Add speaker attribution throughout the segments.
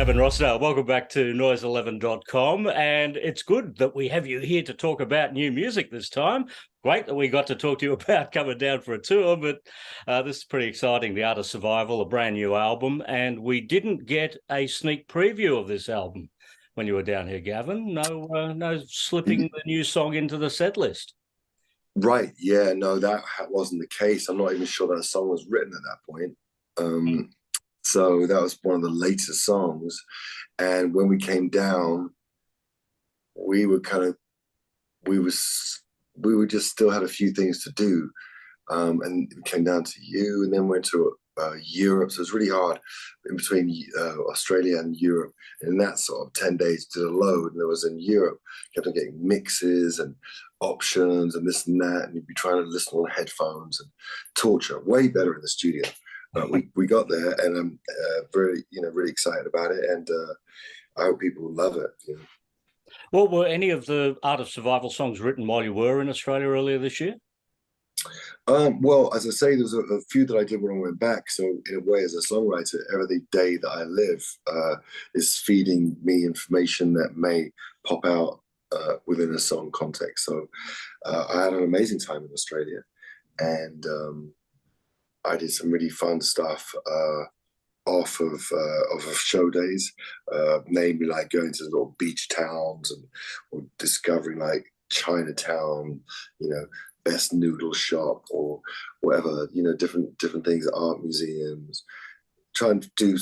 Speaker 1: Gavin Rossdale. Welcome back to noise11.com. And it's good that we have you here to talk about new music this time. Great that we got to talk to you about coming down for a tour, but this is pretty exciting. The Art of Survival, a brand new album. And we didn't get a sneak preview of this album when you were down here, Gavin. No slipping the new song into the set list.
Speaker 2: Right. Yeah, no, that wasn't the case. I'm not even sure that song was written at that point. So that was one of the later songs. And when we came down, we were just still had a few things to do. And we came down to you and then went to Europe. So it was really hard in between Australia and Europe. And in that sort of 10 days did a load. And there was in Europe, kept on getting mixes and options and this and that. And you'd be trying to listen on headphones and torture. Way better in the studio. But we got there, and I'm really excited about it, and I hope people will love it. You know?
Speaker 1: Well, were any of the Art of Survival songs written while you were in Australia earlier this year?
Speaker 2: Well, as I say, there's a few that I did when I went back. So in a way, as a songwriter, every day that I live is feeding me information that may pop out within a song context. So I had an amazing time in Australia, and I did some really fun stuff off of show days, namely like going to little beach towns or discovering like Chinatown, best noodle shop or whatever, different things, art museums, trying to do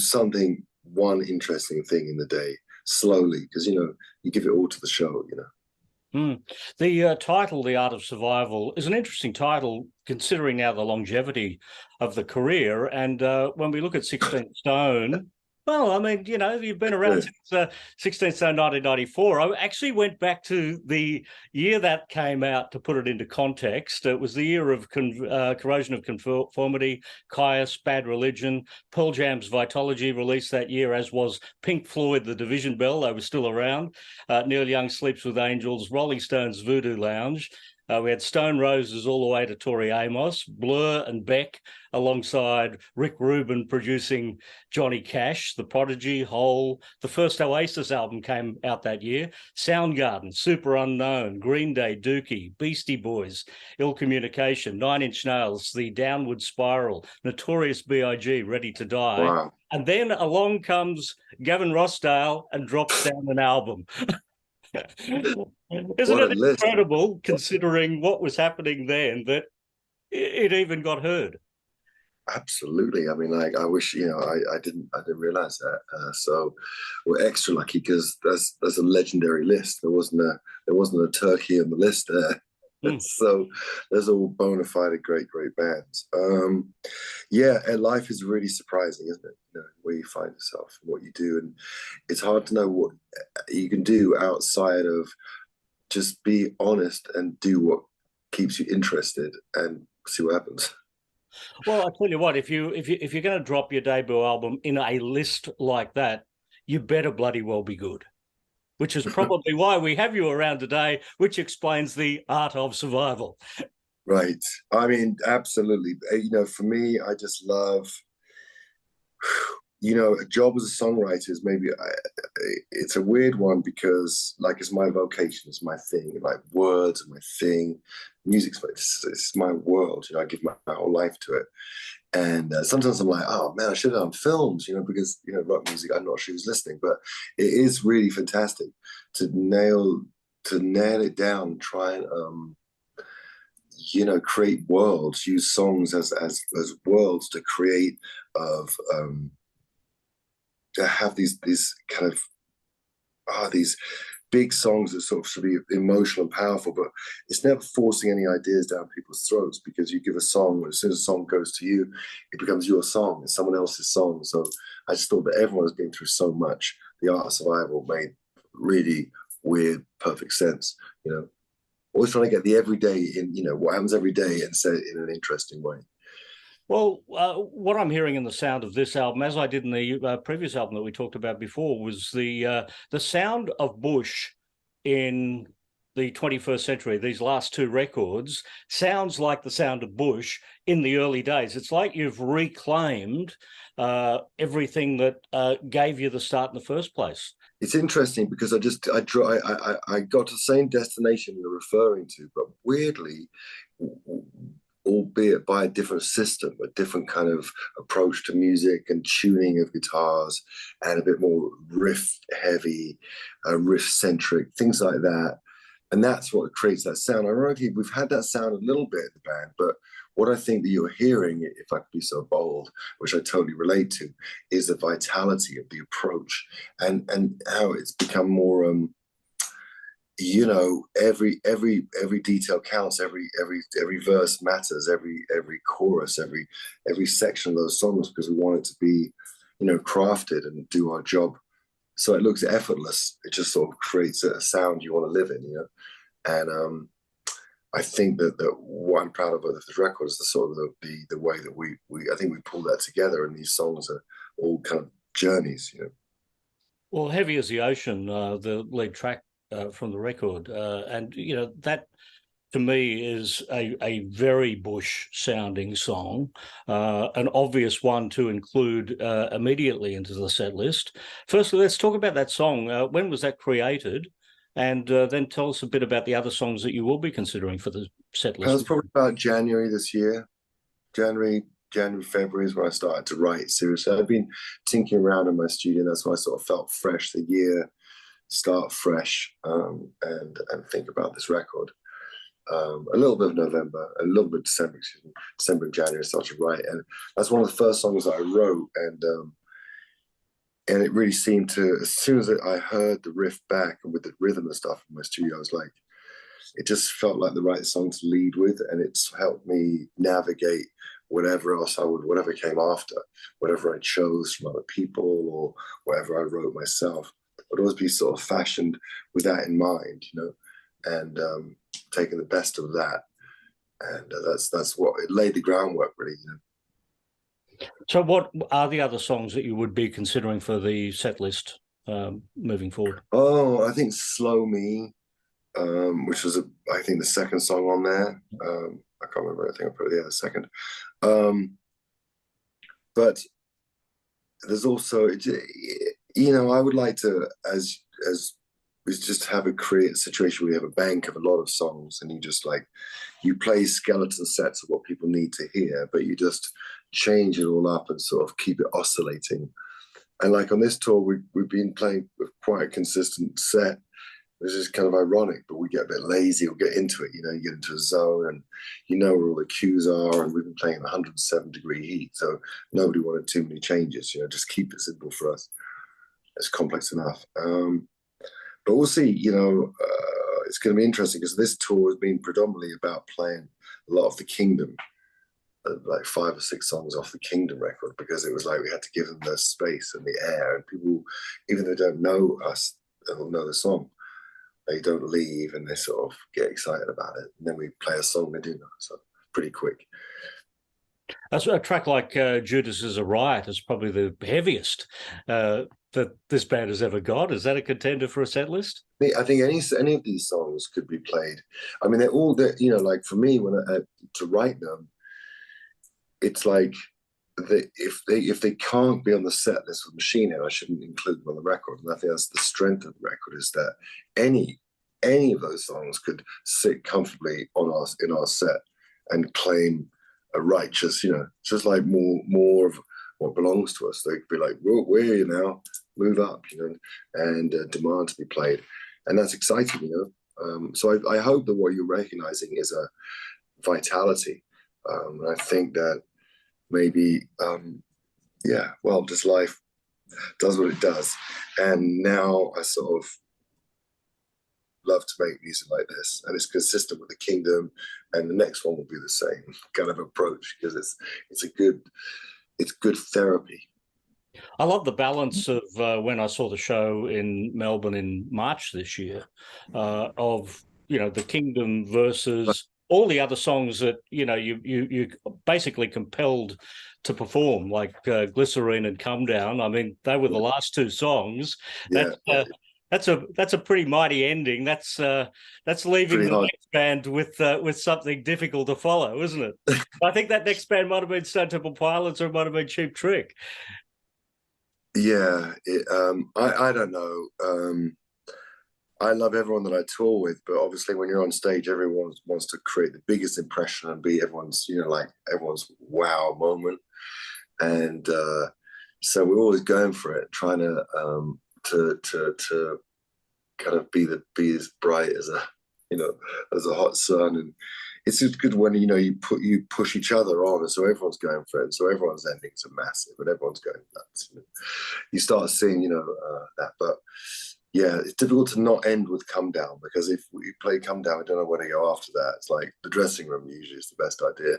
Speaker 2: one interesting thing in the day slowly, because, you give it all to the show.
Speaker 1: The title, The Art of Survival, is an interesting title considering now the longevity of the career. And when we look at 16 Stone, well, I mean, you've been around since 16 Stone 1994. I actually went back to the year that came out to put it into context. It was the year of Corrosion of Conformity, Caius, Bad Religion, Pearl Jam's Vitology released that year, as was Pink Floyd, The Division Bell. They were still around. Neil Young, Sleeps with Angels, Rolling Stones, Voodoo Lounge. We had Stone Roses all the way to Tori Amos, Blur and Beck, alongside Rick Rubin producing Johnny Cash, The Prodigy, Hole. The first Oasis album came out that year. Soundgarden, Super Unknown, Green Day, Dookie, Beastie Boys, Ill Communication, Nine Inch Nails, The Downward Spiral, Notorious B.I.G, Ready to Die.
Speaker 2: Wow.
Speaker 1: And then along comes Gavin Rossdale and drops down an album. Isn't it incredible, considering what was happening then, that it even got heard?
Speaker 2: Absolutely. I mean, like, I wish, I didn't realize that. So we're extra lucky because that's a legendary list. There wasn't a turkey on the list there. So there's all bona fide great bands. Yeah, and life is really surprising, isn't it? Where you find yourself and what you do, and it's hard to know what you can do outside of just be honest and do what keeps you interested and see what happens.
Speaker 1: Well, I tell you what, if you're going to drop your debut album in a list like that, you better bloody well be good. Which is probably why we have you around today, which explains The Art of Survival.
Speaker 2: Right. I mean, absolutely. For me, I just love, a job as a songwriter is it's a weird one because, like, it's my vocation, it's my thing. Like, words are my thing. Music's it's my world. I give my whole life to it. And sometimes I'm like, oh man, I should have done films, because rock music, I'm not sure who's listening, but it is really fantastic to nail it down, and try and create worlds, use songs as worlds to create to have these kind of these big songs that sort of should be emotional and powerful, but it's never forcing any ideas down people's throats, because you give a song, as soon as a song goes to you, it becomes your song. It's someone else's song. So I just thought that everyone has been through so much. The Art of Survival made really weird, perfect sense. Always trying to get the everyday in, what happens every day, and say it in an interesting way.
Speaker 1: Well, what I'm hearing in the sound of this album, as I did in the previous album that we talked about before, was the sound of Bush in the 21st century, these last two records, sounds like the sound of Bush in the early days. It's like you've reclaimed everything that gave you the start in the first place.
Speaker 2: It's interesting because I got to the same destination you're referring to, but weirdly, albeit by a different system, a different kind of approach to music and tuning of guitars, and a bit more riff heavy, riff centric, things like that. And that's what creates that sound. Ironically, we've had that sound a little bit in the band, but what I think that you're hearing, if I could be so bold, which I totally relate to, is the vitality of the approach and how it's become more, every detail counts, every verse matters, every chorus, every section of those songs, because we want it to be, crafted and do our job. So it looks effortless. It just sort of creates a sound you want to live in, And I think that what I'm proud of with this record is the sort of the way that we I think we pulled that together, and these songs are all kind of journeys,
Speaker 1: Well, Heavy as the Ocean, the lead track from the record, and that to me is a very Bush sounding song, an obvious one to include immediately into the set list. Firstly, let's talk about that song. When was that created? And then tell us a bit about the other songs that you will be considering for the set list.
Speaker 2: That was probably about January this year. January, February is when I started to write seriously. I've been tinkering around in my studio. That's why I sort of felt fresh. The year start fresh, and think about this record. A little bit of November, a little bit of December and January I started to write, and that's one of the first songs that I wrote, and it really seemed to, as soon as I heard the riff back and with the rhythm and stuff in my studio, I was like, it just felt like the right song to lead with, and it's helped me navigate whatever else whatever came after, whatever I chose from other people or whatever I wrote myself. Would always be sort of fashioned with that in mind, and taking the best of that, and that's what it laid the groundwork, really.
Speaker 1: So, what are the other songs that you would be considering for the set list moving forward?
Speaker 2: Oh, I think "Slow Me," which was I think the second song on there. I can't remember. I think I put the second. But there's also, I would like to, as we just create a situation where you have a bank of a lot of songs, and you play skeleton sets of what people need to hear, but you just change it all up and sort of keep it oscillating. And like on this tour, we've been playing with quite a consistent set. This is kind of ironic, but we get a bit lazy. We'll get into it, you get into a zone, and where all the cues are. And we've been playing in 107-degree heat, so nobody wanted too many changes. Just keep it simple for us. It's complex enough. But we'll see. It's going to be interesting because this tour has been predominantly about playing a lot of the Kingdom, like 5 or 6 songs off the Kingdom record, because it was like we had to give them the space and the air, and people, even though they don't know us, they'll know the song. They don't leave, and they sort of get excited about it. And then we play a song they do know, so pretty quick.
Speaker 1: A track like Judas is a Riot is probably the heaviest that this band has ever got. Is that a contender for a set list?
Speaker 2: I think any of these songs could be played. I mean, they're all, like for me, when to write them, it's like if they can't be on the set list with Machine Head, I shouldn't include them on the record. And I think that's the strength of the record, is that any of those songs could sit comfortably in our set and claim a righteous, just like more of what belongs to us. They could be like, we're here now, move up, and demand to be played. And that's exciting, So I hope that what you're recognizing is a vitality. And I think that maybe, just life does what it does. And now I sort of love to make music like this, and it's consistent with the Kingdom, and the next one will be the same kind of approach, because it's good therapy.
Speaker 1: I love the balance of when I saw the show in Melbourne in March this year, of the Kingdom versus all the other songs that you basically compelled to perform, like Glycerine and Come Down. I mean, they were the last 2 songs.
Speaker 2: Yeah.
Speaker 1: That's a pretty mighty ending. That's leaving
Speaker 2: Pretty
Speaker 1: the
Speaker 2: hard.
Speaker 1: next band with something difficult to follow, isn't it? I think that next band might have been Stone Temple Pilots, or it might have been Cheap Trick.
Speaker 2: Yeah, I don't know. I love everyone that I tour with, but obviously when you're on stage, everyone wants to create the biggest impression and be everyone's, like everyone's wow moment. And so we're always going for it, trying to kind of be as bright as as a hot sun. And it's just good when you push each other on, and so everyone's going for it, and so everyone's endings are massive, and everyone's going nuts. You start seeing that, but yeah, it's difficult to not end with Come Down, because if we play Come Down, we don't know where to go after that. It's like the dressing room usually is the best idea.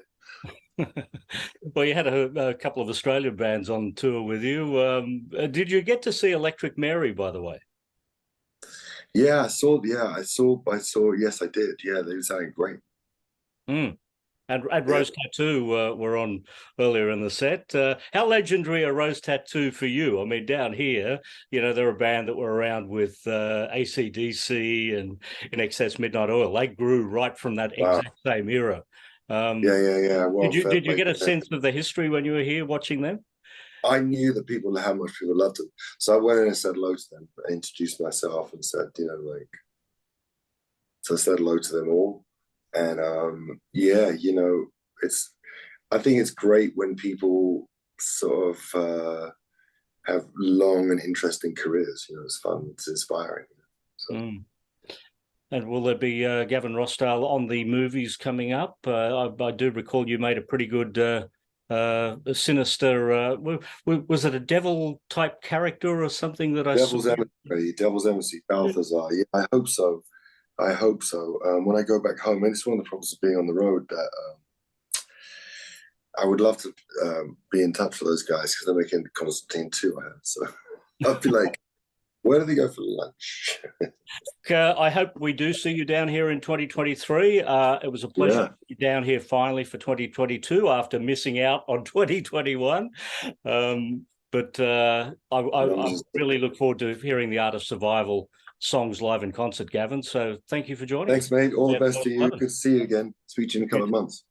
Speaker 1: Well, you had a couple of Australian bands on tour with you. Did you get to see Electric Mary, by the way?
Speaker 2: Yeah, I saw. Yeah, I saw. Yes, I did. Yeah, they were sounding great.
Speaker 1: Mm. And
Speaker 2: Yeah.
Speaker 1: Rose Tattoo were on earlier in the set. How legendary are Rose Tattoo for you? I mean, down here, they're a band that were around with AC/DC and In Excess Midnight Oil. They grew right from that
Speaker 2: Wow.
Speaker 1: exact same era.
Speaker 2: Yeah,
Speaker 1: Um,
Speaker 2: yeah, yeah. Well,
Speaker 1: did you
Speaker 2: fair
Speaker 1: did you
Speaker 2: play
Speaker 1: get
Speaker 2: to
Speaker 1: a
Speaker 2: them.
Speaker 1: sense of the history when you were here watching them?
Speaker 2: I knew how much people loved them, so I went in and said hello to them. I introduced myself and said, so I said hello to them all, and yeah, it's. I think it's great when people sort of have long and interesting careers. It's fun, it's inspiring. So.
Speaker 1: Mm. And will there be Gavin Rossdale on the movies coming up? I do recall you made a pretty good sinister. Was it a devil type character or something that I saw?
Speaker 2: Devil's Embassy, Balthazar. Yeah, I hope so. I hope so. When I go back home, and it's one of the problems of being on the road, that I would love to be in touch with those guys, because they're making Constantine 2. I heard. So I'd be like, where do they go for lunch?
Speaker 1: I hope we do see you down here in 2023. It was a pleasure to be down here finally for 2022 after missing out on 2021. But I really look forward to hearing the Art of Survival songs live in concert, Gavin. So thank you for joining us.
Speaker 2: Thanks, mate. All the best to you. Good to see you again. Speak to you in a couple of months.